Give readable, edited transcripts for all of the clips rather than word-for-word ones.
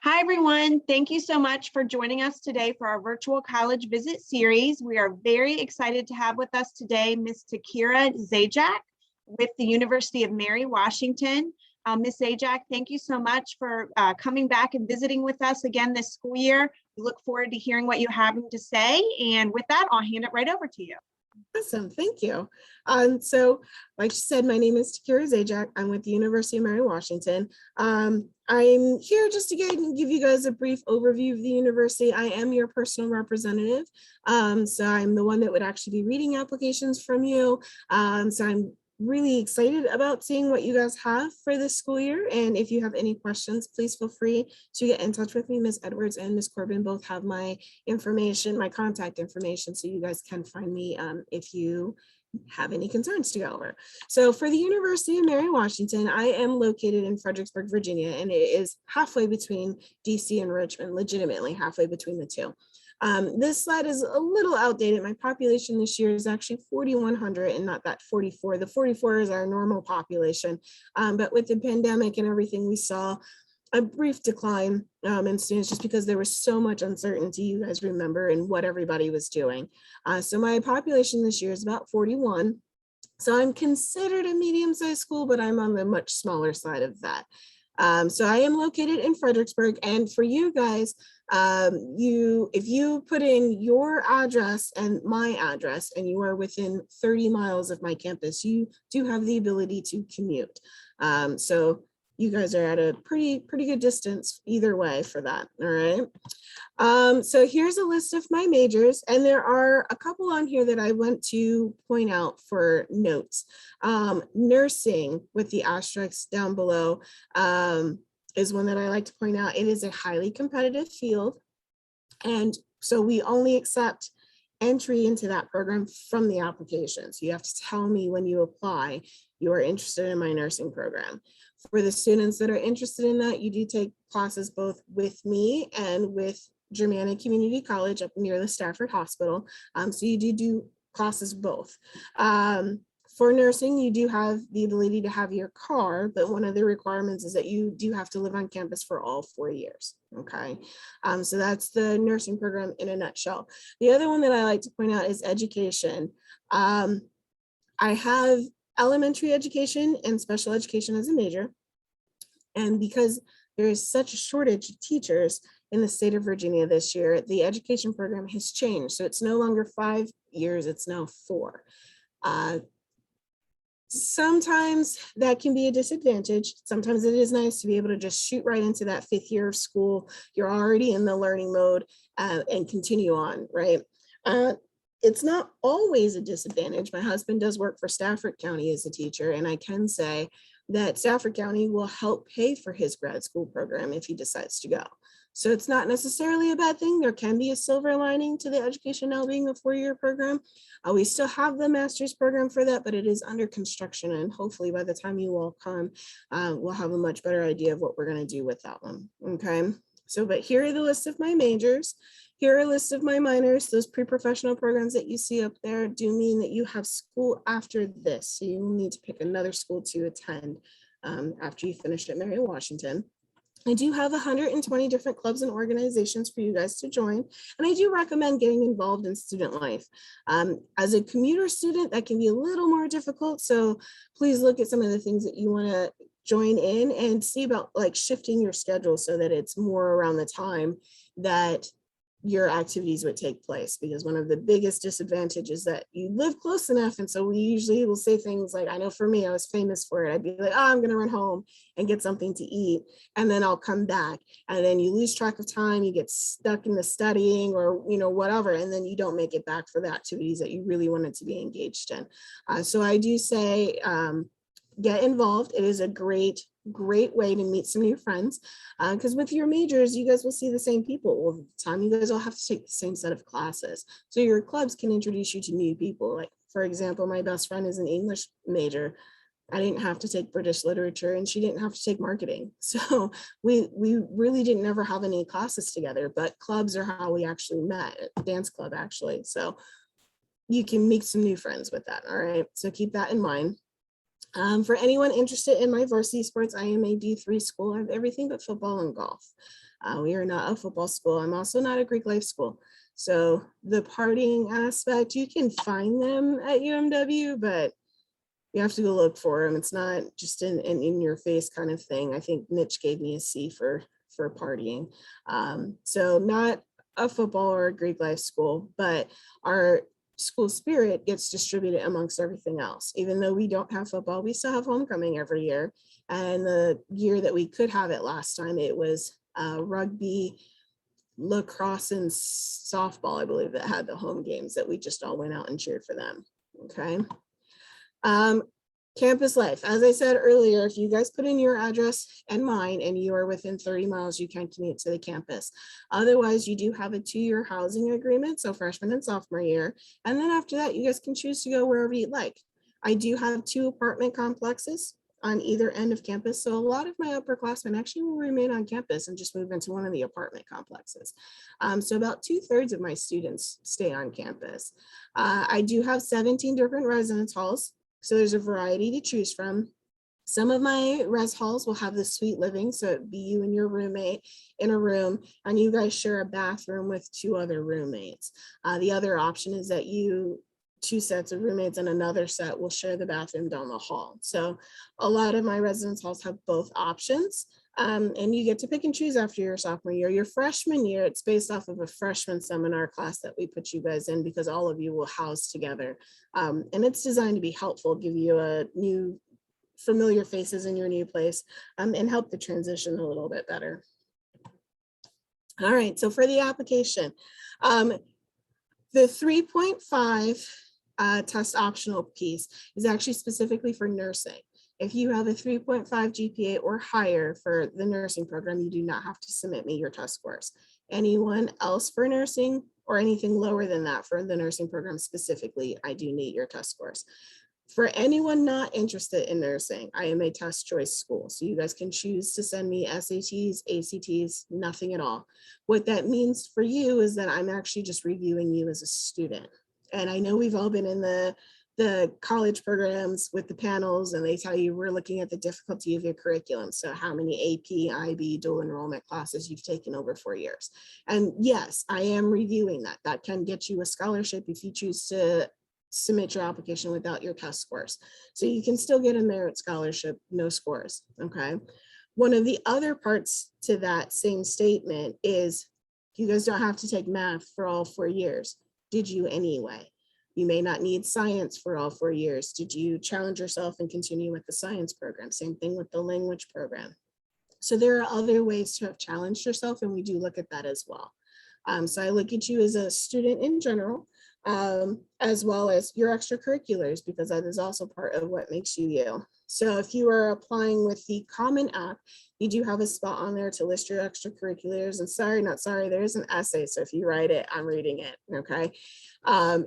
Hi, everyone. Thank you so much for joining us today for our virtual college visit series. We are very excited to have with us today Ms. Takera Zajac with the University of Mary Washington. Ms. Zajac, thank you so much for coming back and visiting with us again this school year. We look forward to hearing what you have to say. And with that, I'll hand it right over to you. Awesome, thank you. So like you said, my name is Takera Zajac. I'm with the University of Mary Washington. I'm here just to give you guys a brief overview of the university. I am your personal representative. So I'm the one that would actually be reading applications from you. So I'm really excited about seeing what you guys have for this school year. And if you have any questions, please feel free to get in touch with me. Ms. Edwards and Ms. Corbin both have my information, my contact information, so you guys can find me if you have any concerns to go over. So for the University of Mary Washington, I am located in Fredericksburg, Virginia, and it is halfway between DC and Richmond, legitimately halfway between the two. This slide is a little outdated. My population this year is actually 4,100 and not that 44. The 44 is our normal population, but with the pandemic and everything, we saw a brief decline in students just because there was so much uncertainty, you guys remember, in what everybody was doing. So my population this year is about 41. So I'm considered a medium-sized school, but I'm on the much smaller side of that. So I am located in Fredericksburg, and for you guys, if you put in your address and my address and you are within 30 miles of my campus, you do have the ability to commute. So you guys are at a pretty good distance either way for that. All right. So here's a list of my majors, and there are a couple on here that I want to point out for notes. Nursing with the asterisks down below is one that I like to point out. It is a highly competitive field, and so we only accept entry into that program from the application. So you have to tell me when you apply you are interested in my nursing program. For the students that are interested in that, you do take classes both with me and with Germanna Community College up near the Stafford Hospital. So you do classes both. For nursing, you do have the ability to have your car, but one of the requirements is that you do have to live on campus for all 4 years, okay? So that's the nursing program in a nutshell. The other one that I like to point out is education. I have elementary education and special education as a major, and because there is such a shortage of teachers in the state of Virginia this year, the education program has changed. So it's no longer 5 years, it's now 4. Sometimes that can be a disadvantage. Sometimes it is nice to be able to just shoot right into that 5th year of school. You're already in the learning mode and continue on, right? It's not always a disadvantage. My husband does work for Stafford County as a teacher, and I can say that Stafford County will help pay for his grad school program if he decides to go. So it's not necessarily a bad thing. There can be a silver lining to the education now being a 4-year program. We still have the master's program for that, but it is under construction, and hopefully by the time you all come, we'll have a much better idea of what we're going to do with that one. Okay, so but here are the list of my majors. Here are a list of my minors. Those pre-professional programs that you see up there do mean that you have school after this. So you will need to pick another school to attend after you finish at Mary Washington. I do have 120 different clubs and organizations for you guys to join, and I do recommend getting involved in student life. As a commuter student, that can be a little more difficult, so please look at some of the things that you want to join in and see about like shifting your schedule so that it's more around the time that your activities would take place, because one of the biggest disadvantages is that you live close enough. And so we usually will say things like, I know for me, I was famous for it. I'd be like, oh, I'm going to run home and get something to eat, and then I'll come back. And then you lose track of time, you get stuck in the studying or, you know, whatever, and then you don't make it back for the activities that you really wanted to be engaged in. So I do say, get involved. It is a great way to meet some new friends, because with your majors, you guys will see the same people all the time. You guys all have to take the same set of classes. So your clubs can introduce you to new people. Like, for example, my best friend is an English major. I didn't have to take British literature, and she didn't have to take marketing. So we really didn't ever have any classes together, but clubs are how we actually met, dance club actually. So you can make some new friends with that. All right, so keep that in mind. For anyone interested in my varsity sports, I am a D3 school. I have everything but football and golf. We are not a football school. I'm also not a Greek life school. So the partying aspect, you can find them at UMW, but you have to go look for them. It's not just an in your face kind of thing. I think Mitch gave me a C for partying. So not a football or a Greek life school, but our school spirit gets distributed amongst everything else. Even though we don't have football, we still have homecoming every year. And the year that we could have it last time, it was rugby, lacrosse, and softball, I believe, that had the home games that we just all went out and cheered for them. Okay. Campus life. As I said earlier, if you guys put in your address and mine and you are within 30 miles, you can commute to the campus. Otherwise, you do have a 2-year housing agreement, so freshman and sophomore year. And then after that, you guys can choose to go wherever you'd like. I do have 2 apartment complexes on either end of campus. So a lot of my upperclassmen actually will remain on campus and just move into one of the apartment complexes. So about 2/3 of my students stay on campus. I do have 17 different residence halls. So there's a variety to choose from. Some of my res halls will have the suite living. So it'd be you and your roommate in a room, and you guys share a bathroom with 2 other roommates. The other option is that 2 sets of roommates and another set will share the bathroom down the hall. So a lot of my residence halls have both options. And you get to pick and choose after your sophomore year. Your freshman year, it's based off of a freshman seminar class that we put you guys in, because all of you will house together. And it's designed to be helpful, give you a new familiar faces in your new place, and help the transition a little bit better. All right, so for the application, the 3.5 test optional piece is actually specifically for nursing. If you have a 3.5 GPA or higher for the nursing program, you do not have to submit me your test scores. Anyone else for nursing or anything lower than that for the nursing program specifically, I do need your test scores. For anyone not interested in nursing, I am a test choice school. So you guys can choose to send me SATs, ACTs, nothing at all. What that means for you is that I'm actually just reviewing you as a student. And I know we've all been in the college programs with the panels, and they tell you we're looking at the difficulty of your curriculum. So how many AP, IB, dual enrollment classes you've taken over 4 years. And yes, I am reviewing that. That can get you a scholarship if you choose to submit your application without your test scores. So you can still get a merit scholarship, no scores, okay? One of the other parts to that same statement is you guys don't have to take math for all 4 years. Did you anyway? You may not need science for all 4 years. Did you challenge yourself and continue with the science program? Same thing with the language program. So there are other ways to have challenged yourself, and we do look at that as well. So I look at you as a student in general, as well as your extracurriculars, because that is also part of what makes you you. So if you are applying with the Common App, you do have a spot on there to list your extracurriculars. And sorry, not sorry, there is an essay. So if you write it, I'm reading it, okay?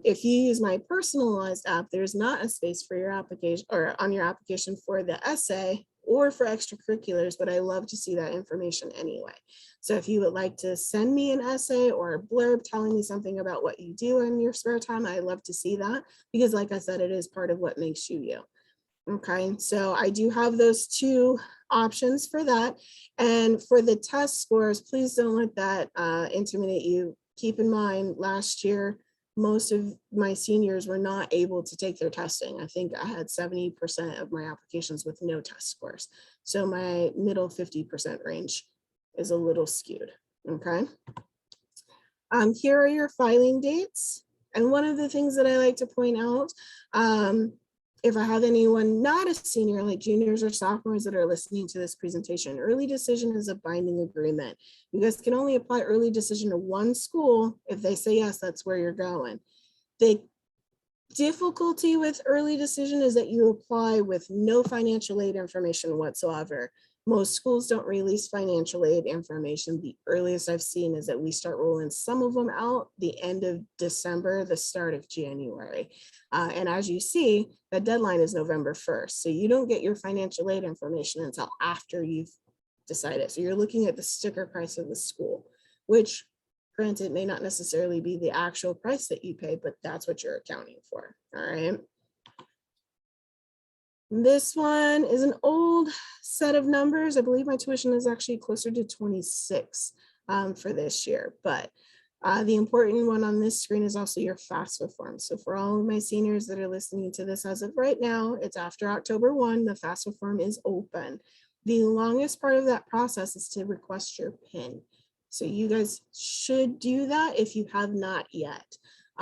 If you use my personalized app, there's not a space for your application or on your application for the essay or for extracurriculars, but I love to see that information anyway. So if you would like to send me an essay or a blurb telling me something about what you do in your spare time, I love to see that, because like I said, it is part of what makes you you. Okay, so I do have those 2 options for that. And for the test scores, please don't let that intimidate you. Keep in mind, last year, most of my seniors were not able to take their testing. I think I had 70% of my applications with no test scores. So my middle 50% range is a little skewed, okay? Here are your filing dates. And one of the things that I like to point out, if I have anyone not a senior, like juniors or sophomores that are listening to this presentation, early decision is a binding agreement. You guys can only apply early decision to one school. If they say yes, that's where you're going. The difficulty with early decision is that you apply with no financial aid information whatsoever. Most schools don't release financial aid information. The earliest I've seen is that we start rolling some of them out the end of December, the start of January. And as you see, the deadline is November 1st. So you don't get your financial aid information until after you've decided. So you're looking at the sticker price of the school, which granted may not necessarily be the actual price that you pay, but that's what you're accounting for, all right? This one is an old set of numbers. I believe my tuition is actually closer to 26 for this year, but the important one on this screen is also your FAFSA form. So for all of my seniors that are listening to this as of right now, it's after October 1, the FAFSA form is open. The longest part of that process is to request your PIN. So you guys should do that if you have not yet.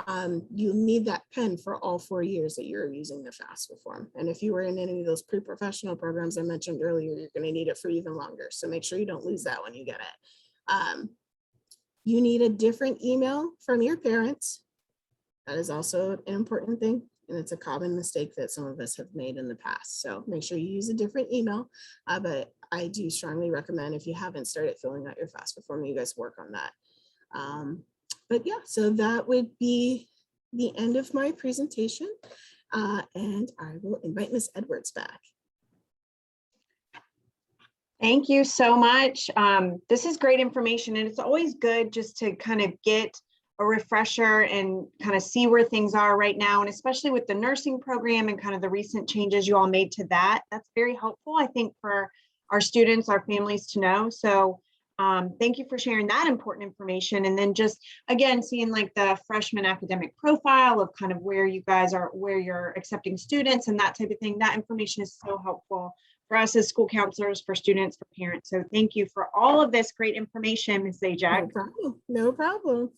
You need that PIN for all 4 years that you're using the FAFSA form. And if you were in any of those pre-professional programs I mentioned earlier, you're going to need it for even longer. So make sure you don't lose that when you get it. You need a different email from your parents. That is also an important thing. And it's a common mistake that some of us have made in the past. So make sure you use a different email. But I do strongly recommend, if you haven't started filling out your FAFSA form, you guys work on that. But yeah, so that would be the end of my presentation. And I will invite Ms. Edwards back. Thank you so much. This is great information, and it's always good just to kind of get a refresher and kind of see where things are right now, and especially with the nursing program and kind of the recent changes you all made to that. That's very helpful, I think, for our students, our families to know. So thank you for sharing that important information. And then just, again, seeing like the freshman academic profile of kind of where you guys are, where you're accepting students and that type of thing. That information is so helpful for us as school counselors, for students, for parents. So thank you for all of this great information, Ms. Zajac. No problem. No problem.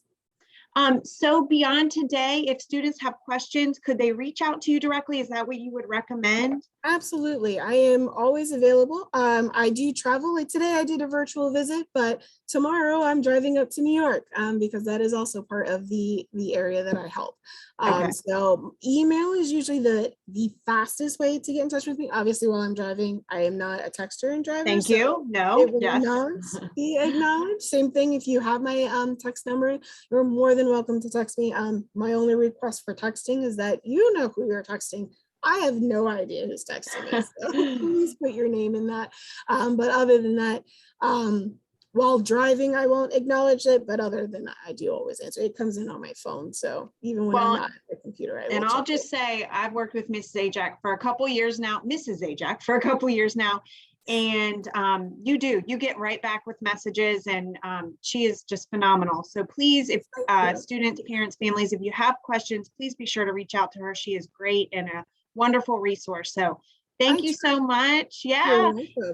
So beyond today, if students have questions, could they reach out to you directly? Is that what you would recommend? Absolutely. I am always available. I do travel. Like today I did a virtual visit, but tomorrow I'm driving up to New York because that is also part of the area that I help. Okay. So email is usually the fastest way to get in touch with me. Obviously, while I'm driving, I am not a texter and driver. Thank you. No, it will yes. not be acknowledged. Same thing. If you have my text number, you're more than welcome to text me. My only request for texting is that you know who you're texting. I have no idea who's texting me, so please put your name in that. But other than that, while driving, I won't acknowledge it, but other than that, I do always answer. It comes in on my phone, so even when I'm not at the computer, I will. And I'll just say, I've worked with Miss Zajac for a couple years now, Mrs. Zajac for a couple years now, and you get right back with messages, and she is just phenomenal. So please, if students, parents, families, if you have questions, please be sure to reach out to her. She is great and a wonderful resource. So thank you so much. Yeah.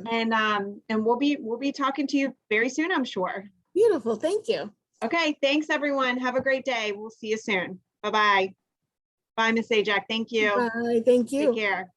And we'll be talking to you very soon, I'm sure. Beautiful. Thank you. Okay. Thanks, everyone. Have a great day. We'll see you soon. Bye-bye. Bye, Miss Zajac. Thank you. Bye. Thank you. Take care.